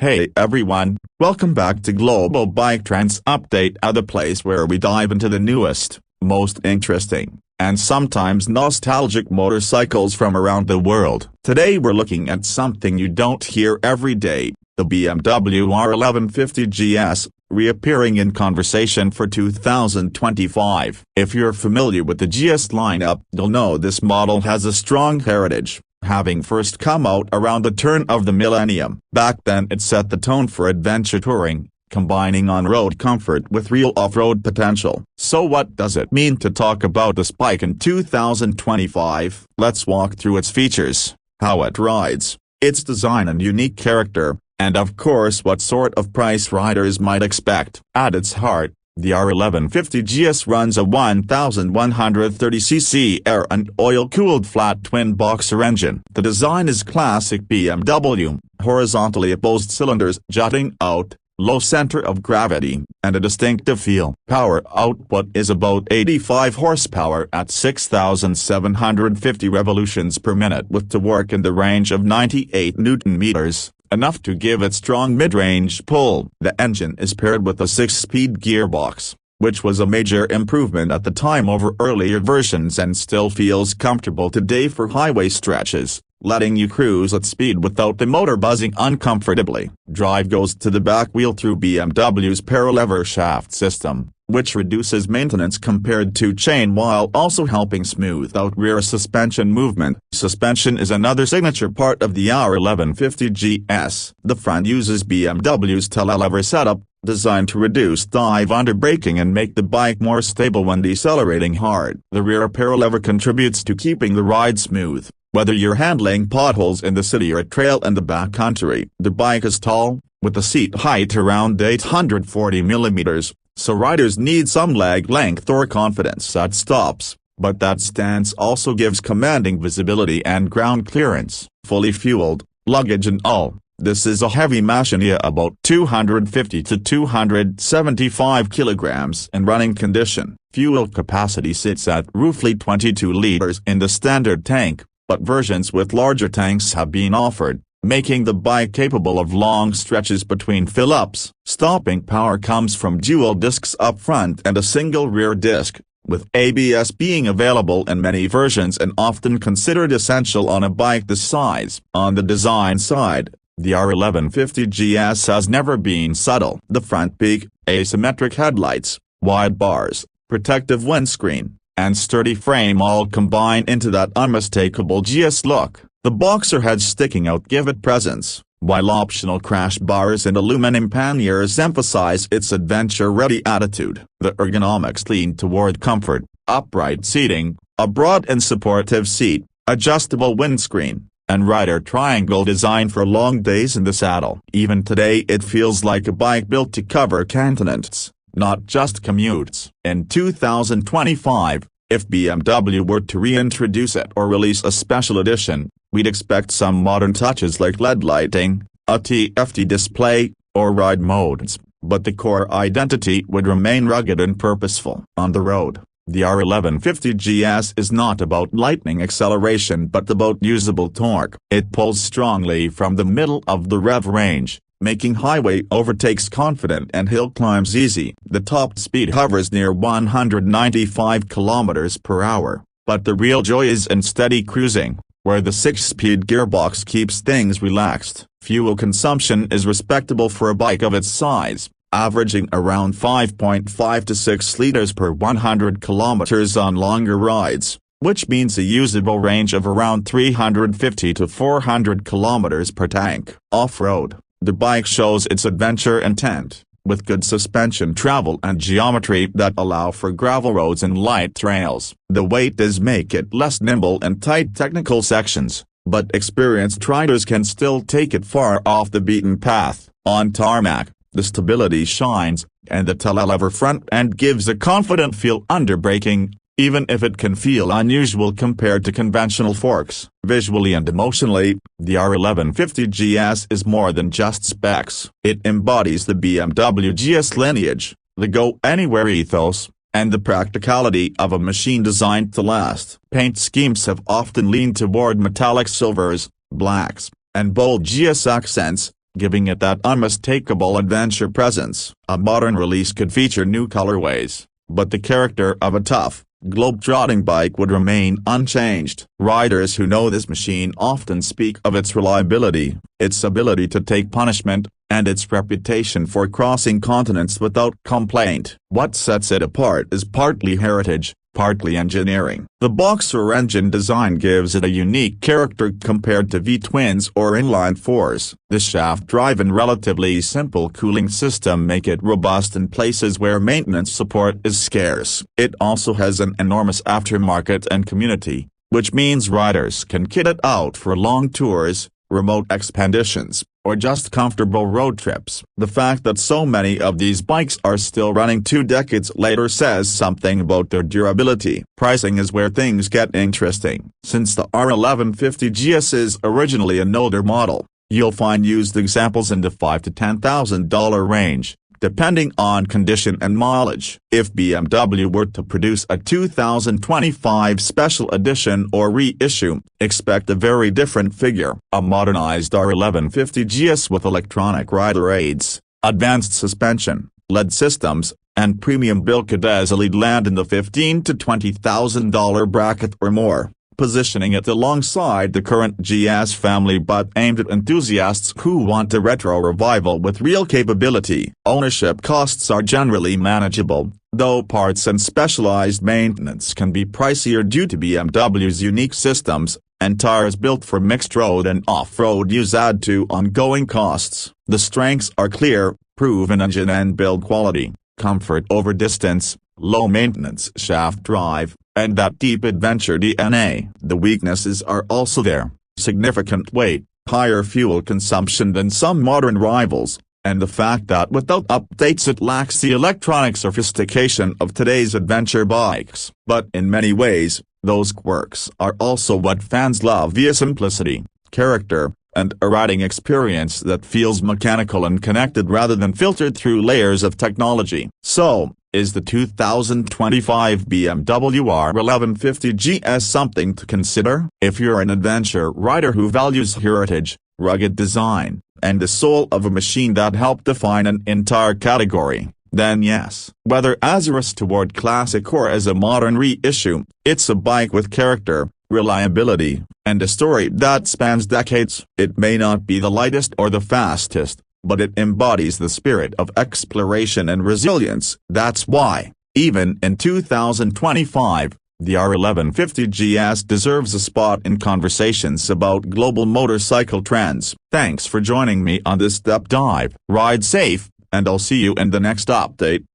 Hey everyone, welcome back to Global Bike Trends Update, the place where we dive into the newest, most interesting, and sometimes nostalgic motorcycles from around the world. Today we're looking at something you don't hear every day, the BMW R1150 GS, reappearing in conversation for 2025. If you're familiar with the GS lineup, you'll know this model has a strong heritage, having first come out around the turn of the millennium. Back then it set the tone for adventure touring, combining on-road comfort with real off-road potential. So what does it mean to talk about this bike in 2025? Let's walk through its features, how it rides, its design and unique character, and of course what sort of price riders might expect. At its heart, the R1150 GS runs a 1130cc air and oil-cooled flat twin-boxer engine. The design is classic BMW, horizontally opposed cylinders jutting out, low center of gravity, and a distinctive feel. Power output is about 85 horsepower at 6,750 revolutions per minute with torque in the range of 98 Nm. Enough to give it strong mid-range pull. The engine is paired with a 6-speed gearbox, which was a major improvement at the time over earlier versions and still feels comfortable today for highway stretches, letting you cruise at speed without the motor buzzing uncomfortably. Drive goes to the back wheel through BMW's Paralever shaft system, which reduces maintenance compared to chain while also helping smooth out rear suspension movement. Suspension is another signature part of the R1150 GS. The front uses BMW's Telelever setup, designed to reduce dive under braking and make the bike more stable when decelerating hard. The rear Paralever contributes to keeping the ride smooth, whether you're handling potholes in the city or a trail in the backcountry. The bike is tall, with a seat height around 840 mm. So riders need some leg length or confidence at stops, but that stance also gives commanding visibility and ground clearance. Fully fueled, luggage and all, this is a heavy machine, about 250 to 275 kilograms in running condition. Fuel capacity sits at roughly 22 liters in the standard tank, but versions with larger tanks have been offered, making the bike capable of long stretches between fill-ups. Stopping power comes from dual discs up front and a single rear disc, with ABS being available in many versions and often considered essential on a bike this size. On the design side, the R1150 GS has never been subtle. The front peak, asymmetric headlights, wide bars, protective windscreen, and sturdy frame all combine into that unmistakable GS look. The boxer heads sticking out give it presence, while optional crash bars and aluminum panniers emphasize its adventure-ready attitude. The ergonomics lean toward comfort, upright seating, a broad and supportive seat, adjustable windscreen, and rider triangle design for long days in the saddle. Even today it feels like a bike built to cover continents, not just commutes. In 2025, if BMW were to reintroduce it or release a special edition, we'd expect some modern touches like LED lighting, a TFT display, or ride modes, but the core identity would remain rugged and purposeful. On the road, the R1150 GS is not about lightning acceleration but about usable torque. It pulls strongly from the middle of the rev range, making highway overtakes confident and hill climbs easy. The top speed hovers near 195 km per hour, but the real joy is in steady cruising, where the 6-speed gearbox keeps things relaxed. Fuel consumption is respectable for a bike of its size, averaging around 5.5 to 6 liters per 100 kilometers on longer rides, which means a usable range of around 350 to 400 kilometers per tank. Off-road, the bike shows its adventure intent, with good suspension travel and geometry that allow for gravel roads and light trails. The weight does make it less nimble in tight technical sections, but experienced riders can still take it far off the beaten path. On tarmac, the stability shines, and the Telelever front end gives a confident feel under braking, even if it can feel unusual compared to conventional forks. Visually and emotionally, the R1150 GS is more than just specs. It embodies the BMW GS lineage, the go-anywhere ethos, and the practicality of a machine designed to last. Paint schemes have often leaned toward metallic silvers, blacks, and bold GS accents, giving it that unmistakable adventure presence. A modern release could feature new colorways, but the character of a tough, globe-trotting bike would remain unchanged. Riders who know this machine often speak of its reliability, its ability to take punishment, and its reputation for crossing continents without complaint. What sets it apart is partly heritage, partly engineering. The boxer engine design gives it a unique character compared to V-twins or inline-fours. The shaft drive and relatively simple cooling system make it robust in places where maintenance support is scarce. It also has an enormous aftermarket and community, which means riders can kit it out for long tours, remote expeditions, or just comfortable road trips. The fact that so many of these bikes are still running 2 decades later says something about their durability. Pricing is where things get interesting. Since the R1150 GS is originally an older model, you'll find used examples in the $5,000 to $10,000 range, depending on condition and mileage. If BMW were to produce a 2025 special edition or reissue, expect a very different figure. A modernized R1150 GS with electronic rider aids, advanced suspension, LED systems, and premium build could easily land in the $15,000 to $20,000 bracket or more, positioning it alongside the current GS family but aimed at enthusiasts who want a retro revival with real capability. Ownership costs are generally manageable, though parts and specialized maintenance can be pricier due to BMW's unique systems, and tires built for mixed road and off-road use add to ongoing costs. The strengths are clear: proven engine and build quality, comfort over distance, low maintenance shaft drive, and that deep adventure DNA. The weaknesses are also there: significant weight, higher fuel consumption than some modern rivals, and the fact that without updates it lacks the electronic sophistication of today's adventure bikes. But in many ways, those quirks are also what fans love: via simplicity, character, and a riding experience that feels mechanical and connected rather than filtered through layers of technology. So, is the 2025 BMW R1150 GS something to consider? If you're an adventure rider who values heritage, rugged design, and the soul of a machine that helped define an entire category, then yes. Whether as a race toward classic or as a modern reissue, it's a bike with character, reliability, and a story that spans decades. It may not be the lightest or the fastest, but it embodies the spirit of exploration and resilience. That's why, even in 2025, the R1150 GS deserves a spot in conversations about global motorcycle trends. Thanks for joining me on this deep dive. Ride safe, and I'll see you in the next update.